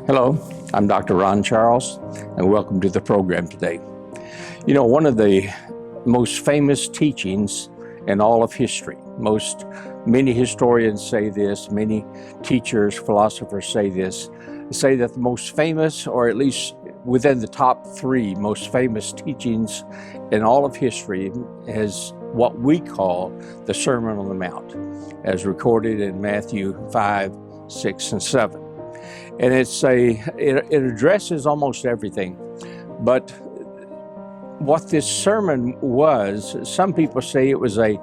Hello, I'm Dr. Ron Charles, and welcome to the program today. You know, one of the most famous teachings in all of history, many historians say this, many teachers, philosophers say this, say that the most famous, or at least within the top three most famous teachings in all of history, is what we call the Sermon on the Mount, as recorded in Matthew 5, 6, and 7. And it addresses almost everything. But what this sermon was, some people say it was a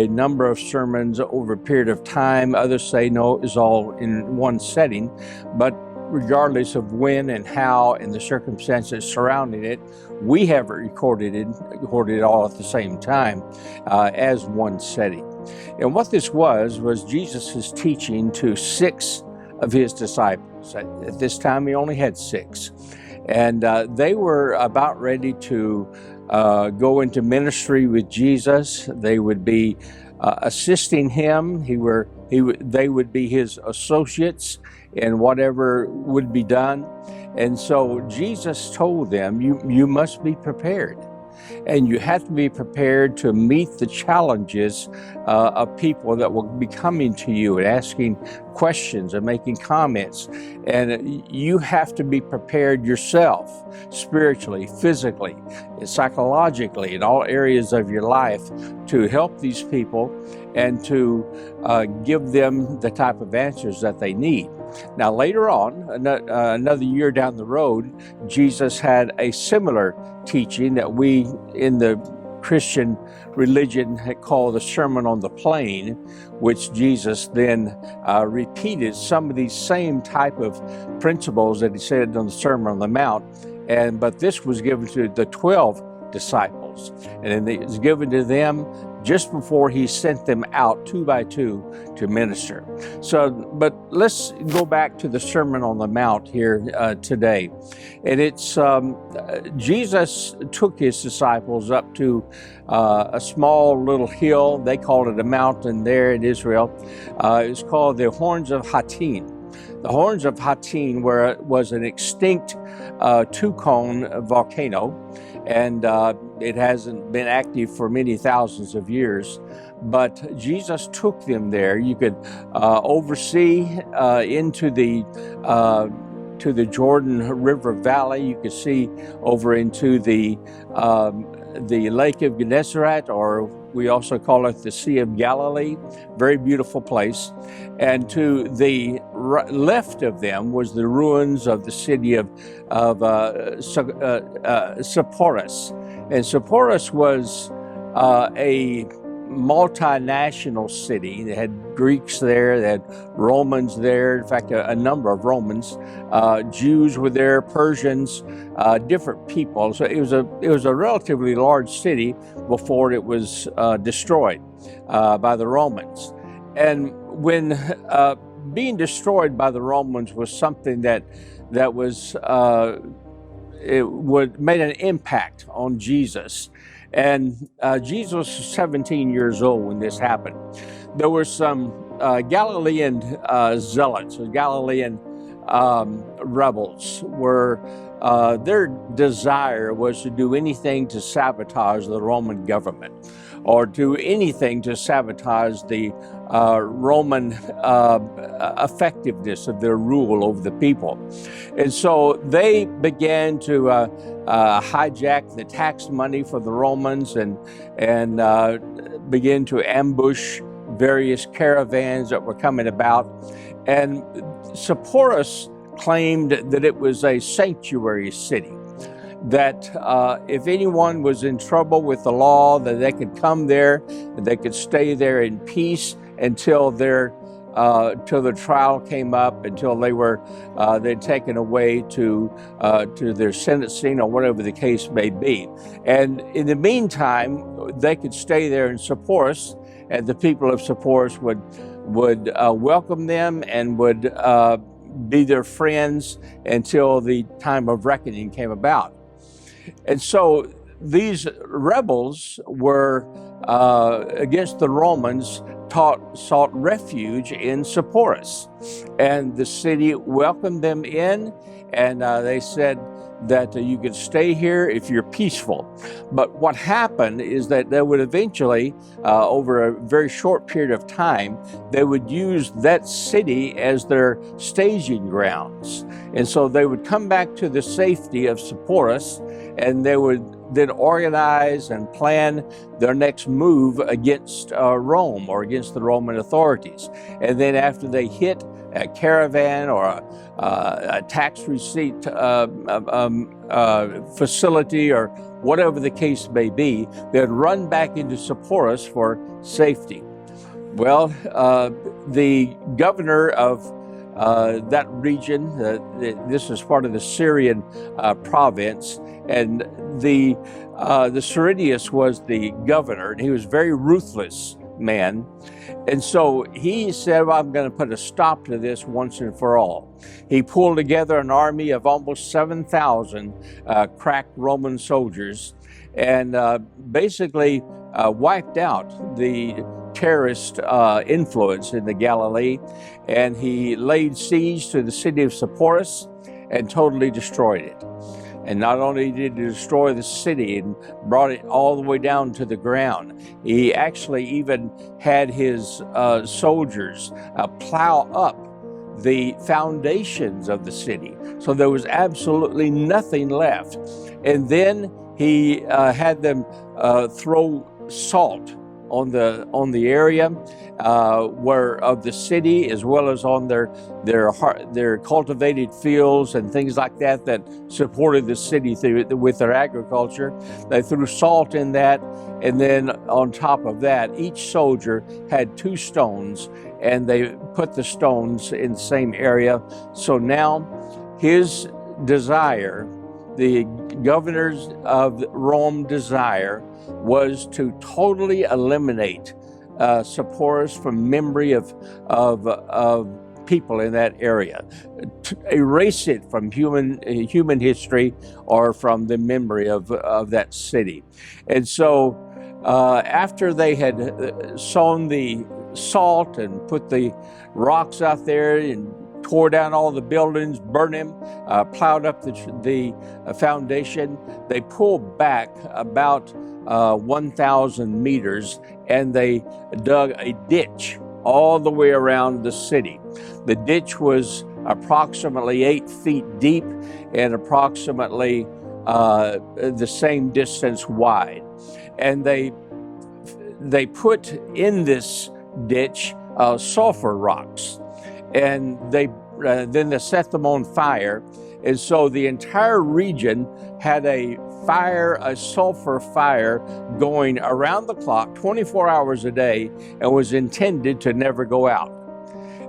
number of sermons over a period of time. Others say no, it was all in one setting. But regardless of when and how and the circumstances surrounding it, we have recorded it all at the same time as one setting. And what this was Jesus' teaching to 6 of his disciples. At this time, he only had 6. And they were about ready to go into ministry with Jesus. They would be assisting him. They would be his associates in whatever would be done. And so Jesus told them, you must be prepared. And you have to be prepared to meet the challenges of people that will be coming to you and asking questions and making comments. And you have to be prepared yourself, spiritually, physically, psychologically, in all areas of your life, to help these people and to give them the type of answers that they need. Now, later on, another year down the road, Jesus had a similar teaching that we in the Christian religion call the Sermon on the Plain, which Jesus then repeated some of these same type of principles that he said on the Sermon on the Mount, but this was given to the 12 disciples, and it was given to them just before he sent them out 2 by 2 to minister. But let's go back to the Sermon on the Mount here today. And it's Jesus took his disciples up to a small little hill. They called it a mountain there in Israel. It's called the Horns of Hattin. The Horns of Hattin was an extinct 2-cone volcano, and it hasn't been active for many thousands of years. But Jesus took them there. You could oversee into to the Jordan River Valley. You could see over into the Lake of Gennesaret, or we also call it the Sea of Galilee. Very beautiful place. And to the left of them was the ruins of the city of Sepphoris. And Sepphoris was a multinational city. They had Greeks there, they had Romans there, in fact, a number of Romans. Jews were there, Persians, different people. So it was a relatively large city before it was destroyed by the Romans. And when being destroyed by the Romans was something that was made an impact on Jesus. And Jesus was 17 years old when this happened. There were some Galilean zealots, or Galilean rebels, where their desire was to do anything to sabotage the Roman government, or do anything to sabotage the Roman effectiveness of their rule over the people. And so they began to hijack the tax money for the Romans and begin to ambush various caravans that were coming about. And Sepphoris claimed that it was a sanctuary city, that if anyone was in trouble with the law, that they could come there, and they could stay there in peace until till the trial came up, until they'd taken away to their sentencing or whatever the case may be. And in the meantime, they could stay there in Sepphoris, and the people of Sepphoris would welcome them and would be their friends until the time of reckoning came about. And so these rebels were against the Romans. sought refuge in Sepphoris, and the city welcomed them in, and they said that you could stay here if you're peaceful. But what happened is that they would eventually, over a very short period of time, they would use that city as their staging grounds. And so they would come back to the safety of Sepphoris, and they would then organize and plan their next move against Rome or against the Roman authorities. And then after they hit a caravan or a tax receipt facility or whatever the case may be, they'd run back into Sepphoris for safety. Well, the governor of that region, this is part of the Syrian province, and the Cyrenius was the governor, and he was a very ruthless man. And so he said, well, I'm going to put a stop to this once and for all. He pulled together an army of almost 7,000 crack Roman soldiers and basically wiped out the terrorist influence in the Galilee, and he laid siege to the city of Sepphoris and totally destroyed it. And not only did he destroy the city and brought it all the way down to the ground, he actually even had his soldiers plow up the foundations of the city. So there was absolutely nothing left. And then he had them throw salt on the area where of the city, as well as on their cultivated fields and things like that supported the city with their agriculture. They threw salt in that, and then on top of that, each soldier had 2 stones, and they put the stones in the same area. So now his desire, the governors of Rome desire, was to totally eliminate Sepphoris from memory of people in that area, to erase it from human history or from the memory of that city. And so after they had sown the salt and put the rocks out there and tore down all the buildings, burned them, plowed up the foundation, they pulled back about 1,000 meters, and they dug a ditch all the way around the city. The ditch was approximately 8 feet deep and approximately the same distance wide. And they put in this ditch sulfur rocks, and then they set them on fire. And so the entire region had a sulfur fire going around the clock, 24 hours a day, and was intended to never go out.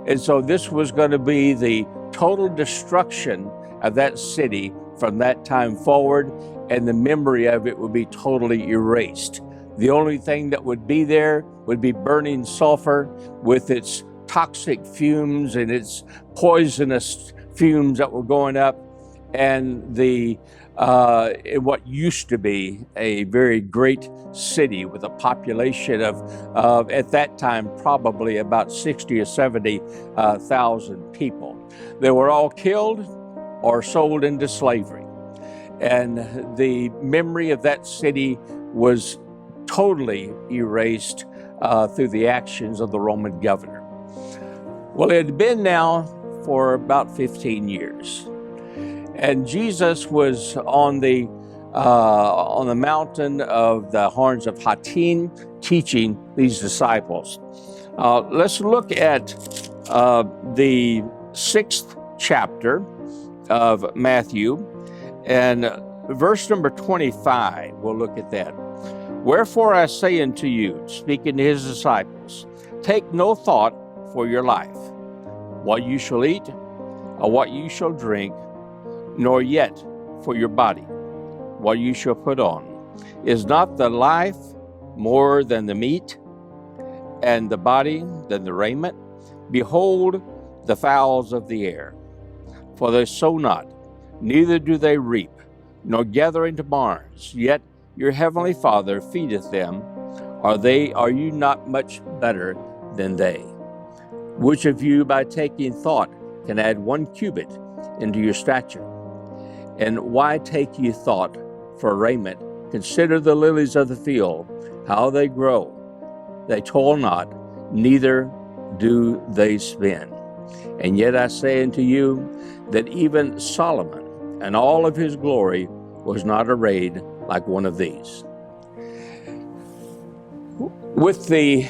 And so this was going to be the total destruction of that city from that time forward, and the memory of it would be totally erased. The only thing that would be there would be burning sulfur with its toxic fumes and its poisonous fumes that were going up, and what used to be a very great city with a population of at that time probably about 60 or 70,000 people. They were all killed or sold into slavery, and the memory of that city was totally erased through the actions of the Roman governor. Well, it had been now for about 15 years. And Jesus was on the mountain of the Horns of Hattin teaching these disciples. Let's look at the 6th chapter of Matthew, and verse number 25. We'll look at that. Wherefore I say unto you, speaking to his disciples, take no thought for your life, what you shall eat, or what you shall drink, nor yet for your body, what you shall put on. Is not the life more than the meat, and the body than the raiment? Behold the fowls of the air, for they sow not, neither do they reap, nor gather into barns, yet your heavenly Father feedeth them. Are you not much better than they? Which of you, by taking thought, can add 1 cubit into your stature? And why take ye thought for raiment? Consider the lilies of the field, how they grow. They toil not, neither do they spin. And yet I say unto you, that even Solomon, in all of his glory, was not arrayed like one of these. With the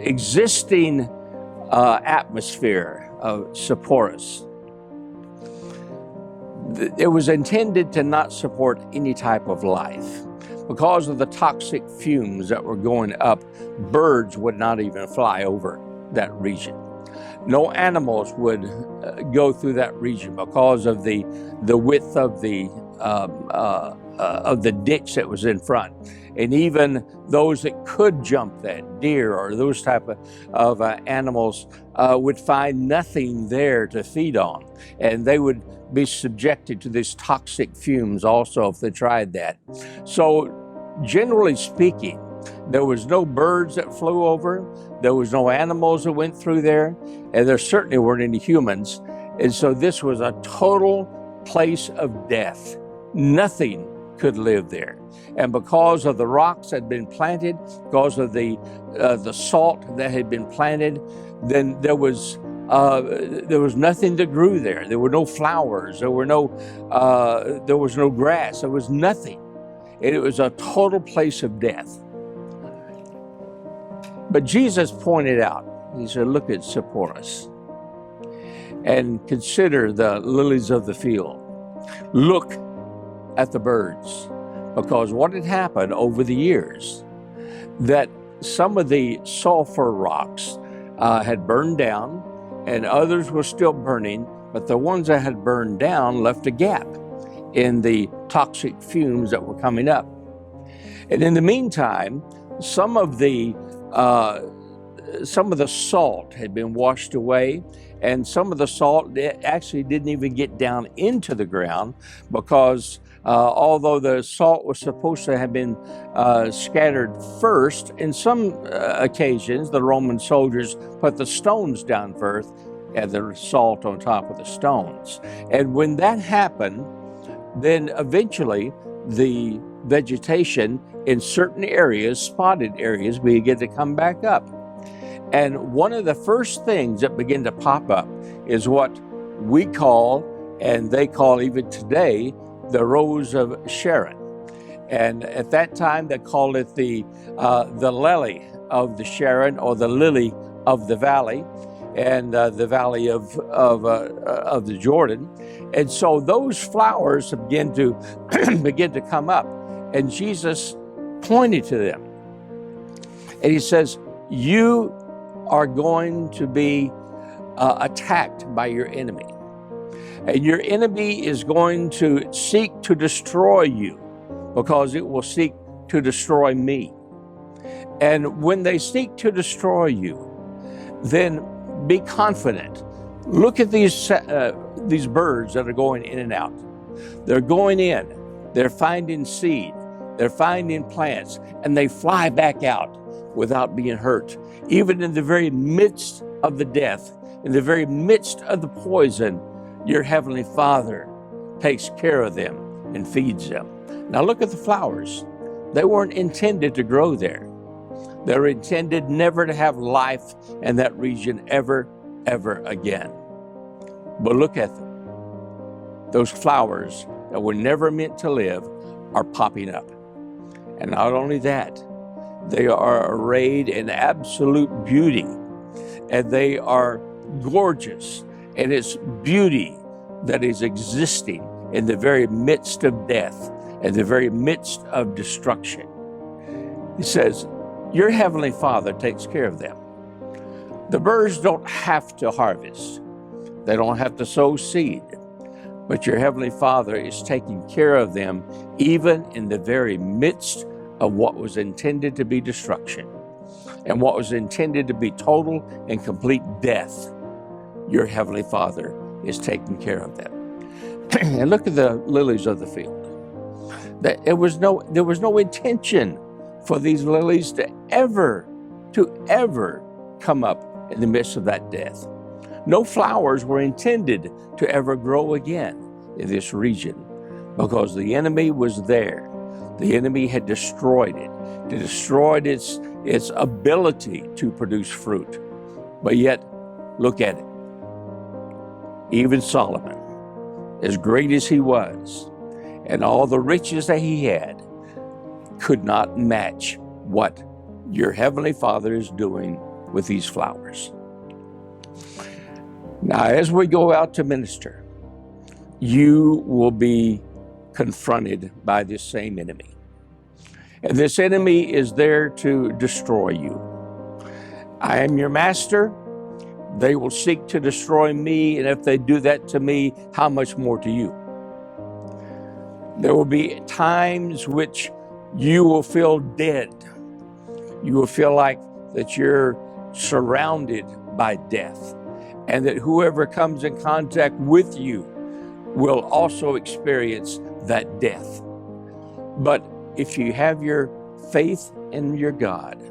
existing atmosphere of Sepphoris, it was intended to not support any type of life. Because of the toxic fumes that were going up, birds would not even fly over that region. No animals would go through that region because of the width of the ditch that was in front. And even those that could jump that, deer or those type of animals, would find nothing there to feed on. And they would be subjected to these toxic fumes also if they tried that. So generally speaking, there was no birds that flew over, there was no animals that went through there, and there certainly weren't any humans. And so this was a total place of death. Nothing could live there. And because of the rocks that had been planted, because of the salt that had been planted, then there was nothing that grew there. There were no flowers. There was no grass. There was nothing. And it was a total place of death. But Jesus pointed out, he said, look at Sepphoris and consider the lilies of the field. Look at the birds. Because what had happened over the years, that some of the sulfur rocks had burned down and others were still burning, but the ones that had burned down left a gap in the toxic fumes that were coming up. And in the meantime, some of the salt had been washed away, and some of the salt actually didn't even get down into the ground because although the salt was supposed to have been scattered first, in some occasions the Roman soldiers put the stones down first and the salt on top of the stones. And when that happened, then eventually the vegetation in certain areas, spotted areas, began to come back up. And one of the first things that began to pop up is what we call, and they call even today, the Rose of Sharon. And at that time they called it the lily of the Sharon, or the lily of the valley, and the valley of the Jordan. And so those flowers begin to come up, and Jesus pointed to them, and he says, you are going to be attacked by your enemy. And your enemy is going to seek to destroy you because it will seek to destroy me. And when they seek to destroy you, then be confident. Look at these birds that are going in and out. They're going in, they're finding seed, they're finding plants, and they fly back out without being hurt. Even in the very midst of the death, in the very midst of the poison, your Heavenly Father takes care of them and feeds them. Now look at the flowers. They weren't intended to grow there. They were intended never to have life in that region ever again. But look at them. Those flowers that were never meant to live are popping up. And not only that, they are arrayed in absolute beauty, and they are gorgeous. And it's beauty that is existing in the very midst of death, in the very midst of destruction. He says, your Heavenly Father takes care of them. The birds don't have to harvest. They don't have to sow seed. But your Heavenly Father is taking care of them even in the very midst of what was intended to be destruction and what was intended to be total and complete death. Your Heavenly Father is taking care of them. And look at the lilies of the field. There was no intention for these lilies to ever to ever come up in the midst of that death. No flowers were intended to ever grow again in this region because the enemy was there. The enemy had destroyed it, destroyed its ability to produce fruit. But yet, look at it. Even Solomon, as great as he was, and all the riches that he had, could not match what your Heavenly Father is doing with these flowers. Now, as we go out to minister, you will be confronted by this same enemy. And this enemy is there to destroy you. I am your master. They will seek to destroy me, and if they do that to me, how much more to you? There will be times which you will feel dead. You will feel like that you're surrounded by death, and that whoever comes in contact with you will also experience that death. But if you have your faith in your God,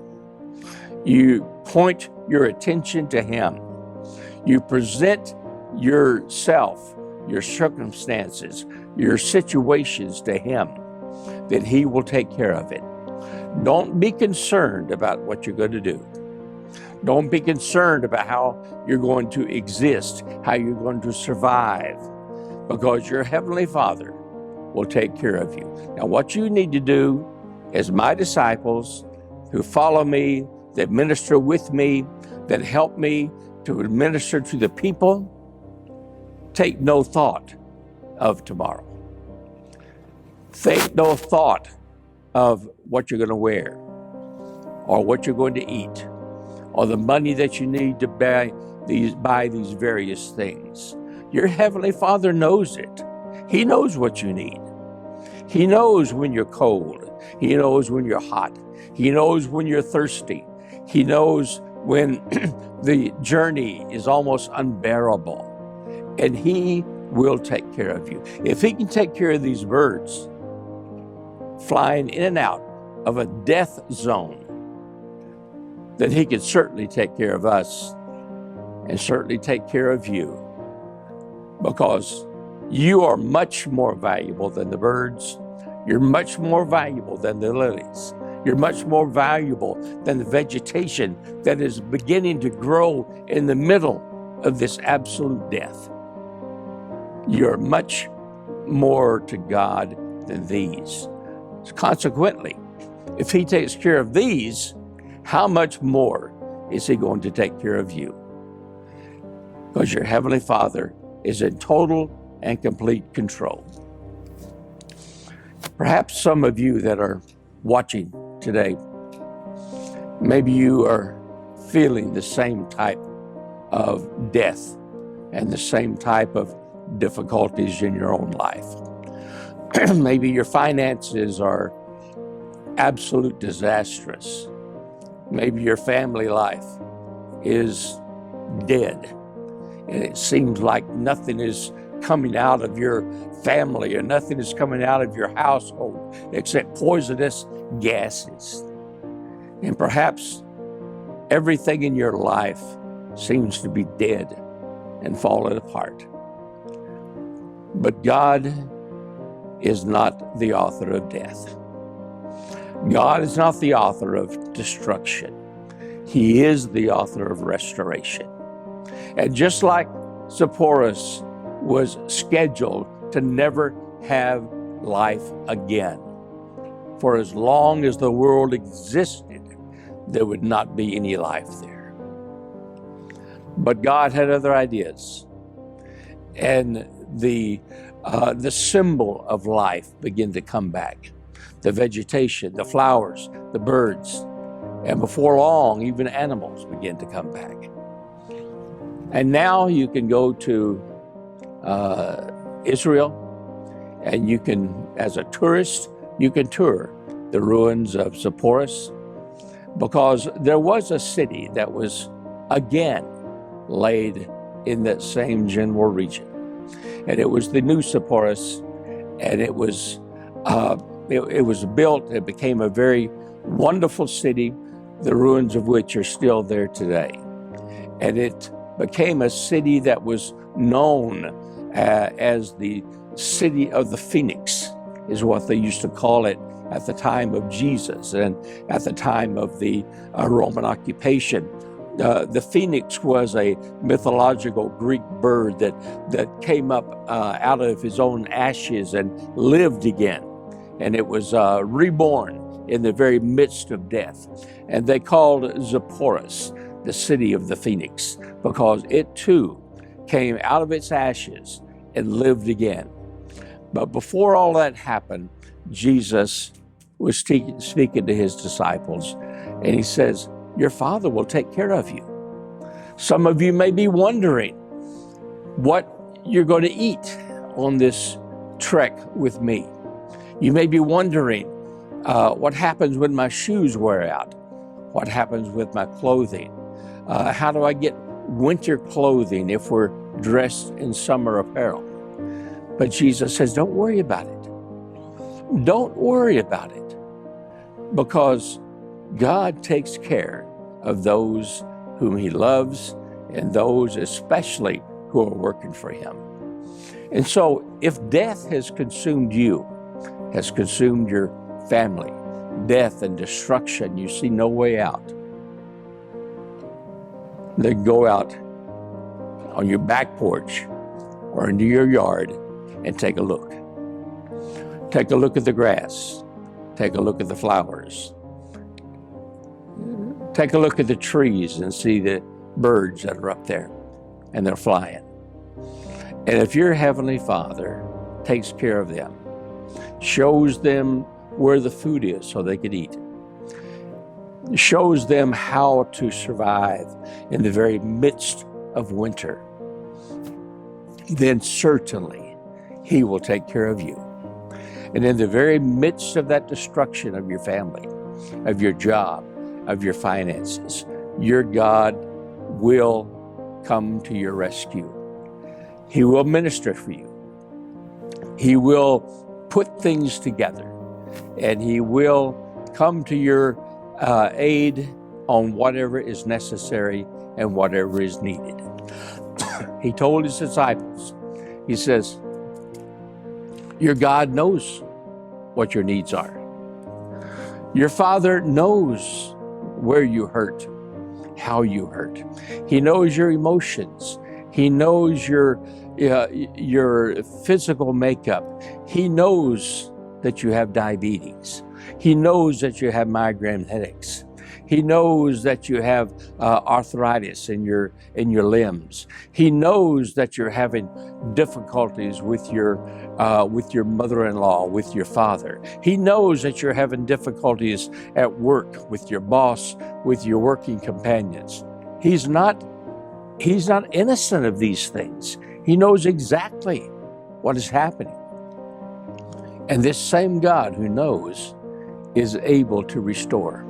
you point your attention to Him, you present yourself, your circumstances, your situations to Him, then He will take care of it. Don't be concerned about what you're going to do. Don't be concerned about how you're going to exist, how you're going to survive, because your Heavenly Father will take care of you. Now, what you need to do as my disciples who follow me, that minister with me, that help me to minister to the people, take no thought of tomorrow. Think no thought of what you're going to wear, or what you're going to eat, or the money that you need to buy these various things. Your Heavenly Father knows it. He knows what you need. He knows when you're cold. He knows when you're hot. He knows when you're thirsty. He knows when the journey is almost unbearable. And He will take care of you. If He can take care of these birds flying in and out of a death zone, then He can certainly take care of us and certainly take care of you, because you are much more valuable than the birds. You're much more valuable than the lilies. You're much more valuable than the vegetation that is beginning to grow in the middle of this absolute death. You're much more to God than these. Consequently, if He takes care of these, how much more is He going to take care of you? Because your Heavenly Father is in total and complete control. Perhaps some of you that are watching today, maybe you are feeling the same type of death and the same type of difficulties in your own life. Maybe your finances are absolute disastrous. Maybe your family life is dead, and it seems like nothing is coming out of your family, or nothing is coming out of your household except poisonous gases. And perhaps everything in your life seems to be dead and falling apart. But God is not the author of death. God is not the author of destruction. He is the author of restoration. And just like Zipporus was scheduled to never have life again, for as long as the world existed, there would not be any life there. But God had other ideas, and the symbol of life began to come back. The vegetation, the flowers, the birds, and before long, even animals began to come back. And now you can go to Israel, and you can, as a tourist, you can tour the ruins of Zipporus, because there was a city that was again laid in that same general region. And it was the new Zipporus, and it was built, it became a very wonderful city the ruins of which are still there today. And it became a city that was known as the city of the Phoenix, is what they used to call it at the time of Jesus and at the time of the Roman occupation. The phoenix was a mythological Greek bird that came up out of his own ashes and lived again. And it was reborn in the very midst of death. And they called Zipporus the city of the phoenix, because it too came out of its ashes and lived again. But before all that happened, Jesus was speaking to his disciples, and he says, your Father will take care of you. Some of you may be wondering what you're going to eat on this trek with me. You may be wondering what happens when my shoes wear out. What happens with my clothing? How do I get winter clothing if we're dressed in summer apparel? But Jesus says, don't worry about it. Don't worry about it, because God takes care of those whom he loves, and those especially who are working for him. And so if death has consumed you, has consumed your family, death and destruction, you see no way out, then go out on your back porch or into your yard and take a look. Take a look at the grass. Take a look at the flowers. Take a look at the trees and see the birds that are up there, and they're flying. And if your Heavenly Father takes care of them, shows them where the food is so they can eat, shows them how to survive in the very midst of winter, then certainly he will take care of you. And in the very midst of that destruction of your family, of your job, of your finances, your God will come to your rescue. He will minister for you. He will put things together, and he will come to your aid on whatever is necessary and whatever is needed. He told his disciples, he says, your God knows what your needs are. Your Father knows where you hurt, how you hurt. He knows your emotions. He knows your physical makeup. He knows that you have diabetes. He knows that you have migraine headaches. He knows that you have arthritis in your limbs. He knows that you're having difficulties with your mother-in-law, with your father. He knows that you're having difficulties at work with your boss, with your working companions. He's not innocent of these things. He knows exactly what is happening. And this same God who knows is able to restore,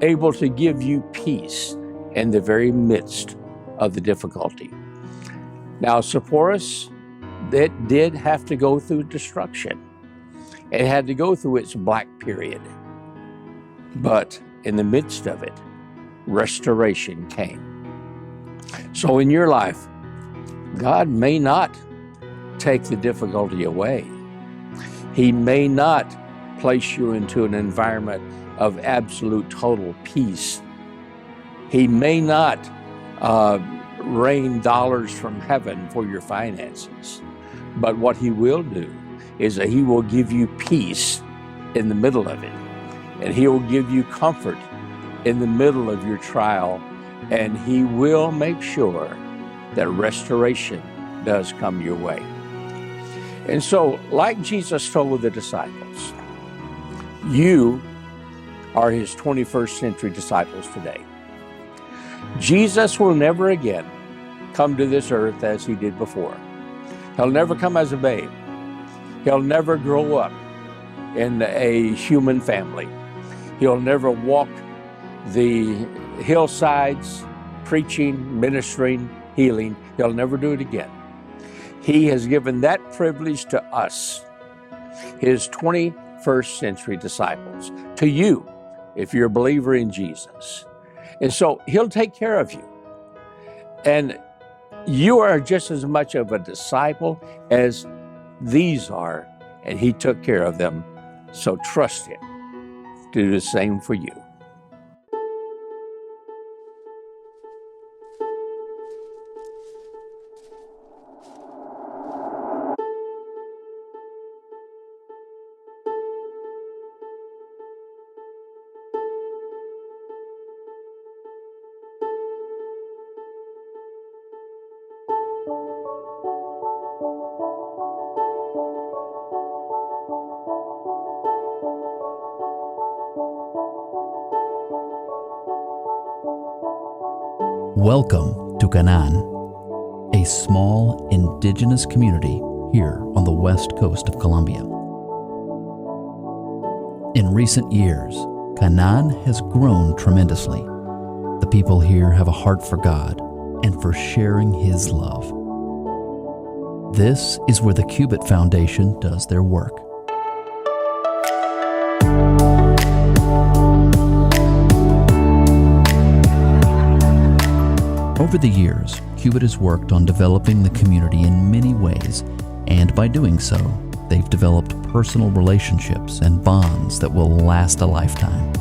able to give you peace in the very midst of the difficulty. Now, Zipporus, it did have to go through destruction. It had to go through its black period. But in the midst of it, restoration came. So in your life, God may not take the difficulty away. He may not place you into an environment of absolute total peace. He may not rain dollars from heaven for your finances. But what he will do is that he will give you peace in the middle of it. And he will give you comfort in the middle of your trial. And he will make sure that restoration does come your way. And so, like Jesus told the disciples, you are his 21st century disciples today. Jesus will never again come to this earth as he did before. He'll never come as a babe. He'll never grow up in a human family. He'll never walk the hillsides preaching, ministering, healing. He'll never do it again. He has given that privilege to us, his 21st century disciples, to you, if you're a believer in Jesus. And so he'll take care of you. And you are just as much of a disciple as these are, and he took care of them. So trust him to do the same for you. Welcome to Canaan, a small indigenous community here on the west coast of Colombia. In recent years, Canaan has grown tremendously. The people here have a heart for God and for sharing His love. This is where the Cubit Foundation does their work. Over the years, Cubit has worked on developing the community in many ways, and by doing so, they've developed personal relationships and bonds that will last a lifetime.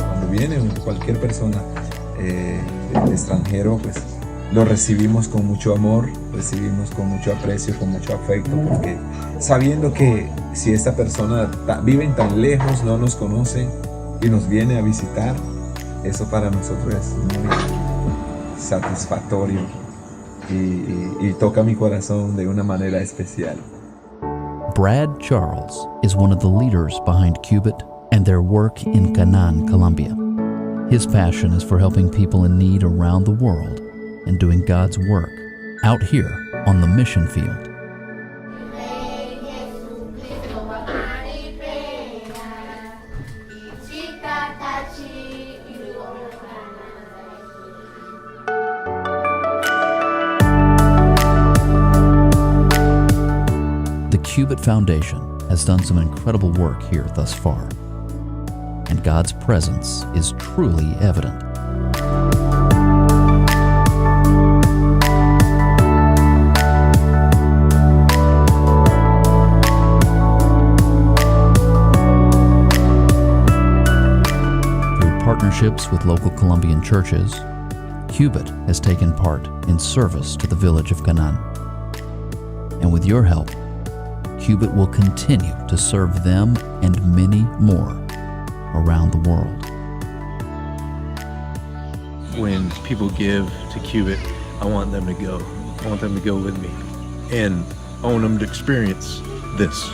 Cuando viene cualquier persona extranjero, pues lo recibimos con mucho amor, recibimos con mucho aprecio, con mucho afecto, porque sabiendo que si esta persona vive tan lejos, no nos conoce y nos viene a visitar, eso para nosotros es muy satisfactorio y toca mi corazón de una manera especial. Brad Charles is one of the leaders behind Cubit and their work in Canaan, Colombia. His passion is for helping people in need around the world and doing God's work out here on the mission field. The Cubit Foundation has done some incredible work here thus far, and God's presence is truly evident. Partnerships with local Colombian churches, Cubit has taken part in service to the village of Canaan. And with your help, Cubit will continue to serve them and many more around the world. When people give to Cubit, I want them to go. I want them to go with me. And I want them to experience this.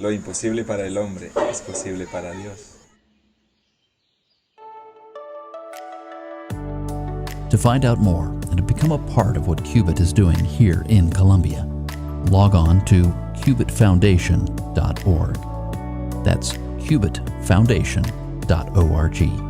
Lo imposible para el hombre es posible para Dios. To find out more and to become a part of what Cubit is doing here in Colombia, log on to cubitfoundation.org. That's cubitfoundation.org.